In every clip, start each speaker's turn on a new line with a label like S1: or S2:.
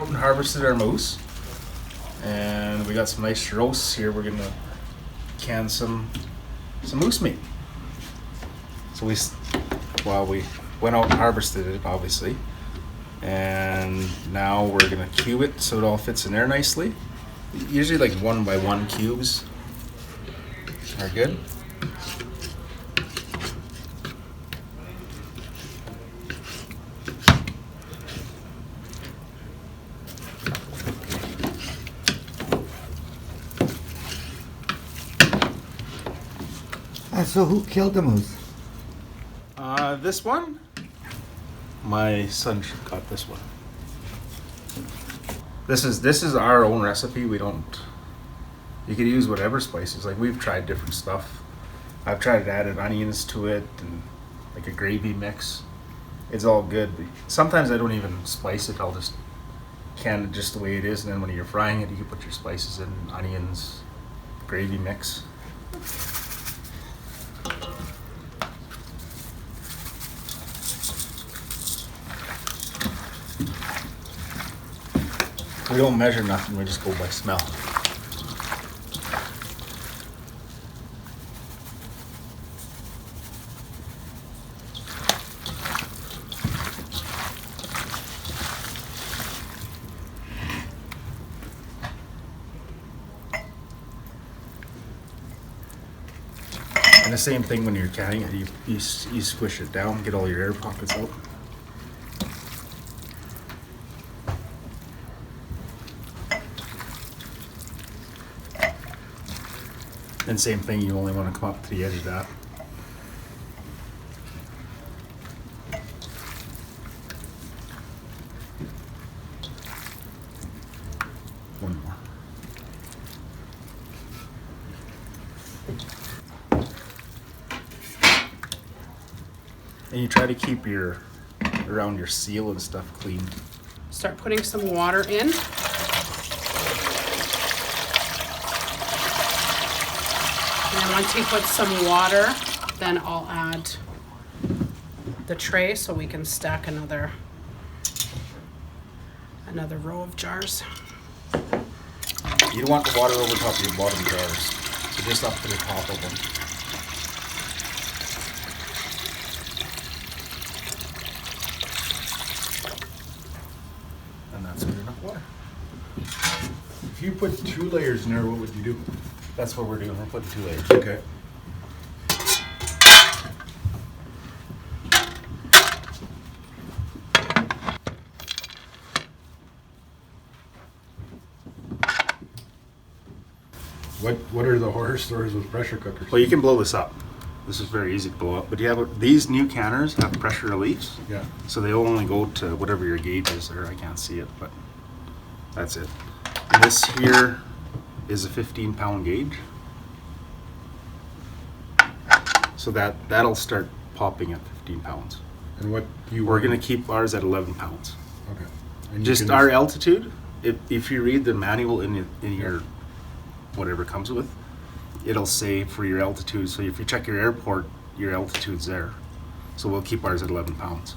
S1: out and harvested our moose, and we got some nice roasts here. We're gonna can some moose meat. So we went out and harvested it, obviously, and now we're gonna cube it so it all fits in there nicely. Usually like 1 by 1 cubes are good.
S2: So who killed the moose?
S1: This one? My son got this one. This is our own recipe. We don't. You could use whatever spices. Like we've tried different stuff. I've tried added onions to it and like a gravy mix. It's all good. But sometimes I don't even spice it. I'll just can it just the way it is, and then when you're frying it, you can put your spices in, onions, gravy mix. We don't measure nothing, we just go by smell. And the same thing when you're canning it, you squish it down, get all your air pockets out. And same thing, you only want to come up to the edge of that. One more. And you try to keep around your seal and stuff clean.
S3: Start putting some water in. And once you put some water, then I'll add the tray so we can stack another row of jars.
S1: You don't want the water over top of your bottom jars, so just up to the top of them. And that's good enough water.
S4: If you put 2 layers in there, what would you do?
S1: That's what we're doing. We're putting 2 layers.
S4: Okay. What are the horror stories with pressure cookers?
S1: Well, you can blow this up. This is very easy to blow up. But you have these new canners have pressure reliefs.
S4: Yeah.
S1: So they only go to whatever your gauge is there. I can't see it, but that's it. And this here is a 15-pound gauge. So that'll start popping at 15 pounds.
S4: And what you
S1: We're going to keep ours at 11 pounds.
S4: Okay. And
S1: Just our altitude, if you read the manual in your whatever it comes with, it'll say for your altitude. So if you check your airport, your altitude's there. So we'll keep ours at 11 pounds.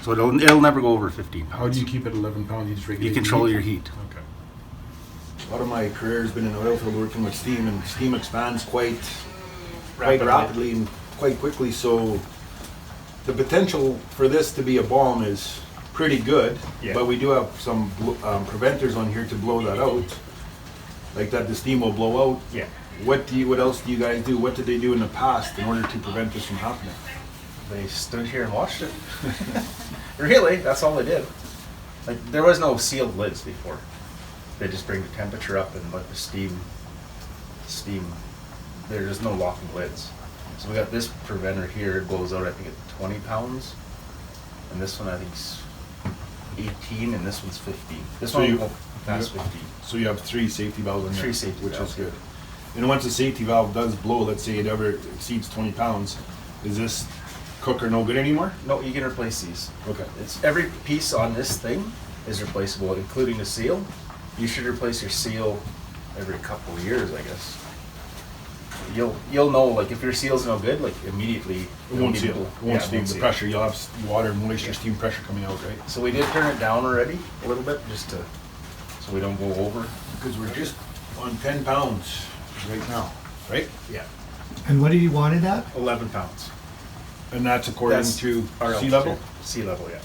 S1: So it'll never go over 15 pounds.
S4: How do you keep it 11 pounds? You just regulate
S1: You control
S4: the
S1: your heat.
S4: Okay.
S5: A lot of my career has been in the oil field working with steam, and steam expands quite rapidly and quite quickly. So the potential for this to be a bomb is pretty good, but we do have some preventers on here to blow that out, like that the steam will blow out.
S1: Yeah.
S5: What else do you guys do? What did they do in the past in order to prevent this from happening?
S1: They stood here and watched it. Really, that's all they did. Like there was no sealed lids before. They just bring the temperature up and let the steam. There's no locking lids. So we got this preventer here. It blows out, I think, at 20 pounds, and this one I think is 18, and this one's 15. This
S5: So
S1: one
S5: you-
S1: will pass 15.
S5: So you have 3 safety valves in there,
S1: 3 safety
S5: which
S1: valves,
S5: is good. And once the safety valve does blow, let's say it ever exceeds 20 pounds, is this cooker no good anymore?
S1: No, you can replace these.
S5: Okay.
S1: It's every piece on this thing is replaceable, including the seal. You should replace your seal every couple of years, I guess. you'll know, like, if your seal's no good, like, immediately.
S5: It won't seal. It won't steam. The
S1: seal.
S5: pressure, you'll have water, moisture, steam pressure coming out, right?
S1: So we did turn it down already a little bit, just to, so we don't go over.
S5: Because we're just on 10 pounds right now, right?
S1: Yeah,
S2: And what do you want it at?
S1: 11 pounds.
S5: And that's according
S1: That's
S5: to
S1: our
S5: sea
S1: altitude.
S5: level?
S1: Sea level, yeah.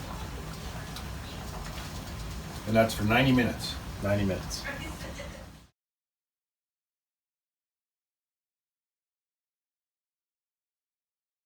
S5: And that's for 90 minutes.
S1: 90 minutes.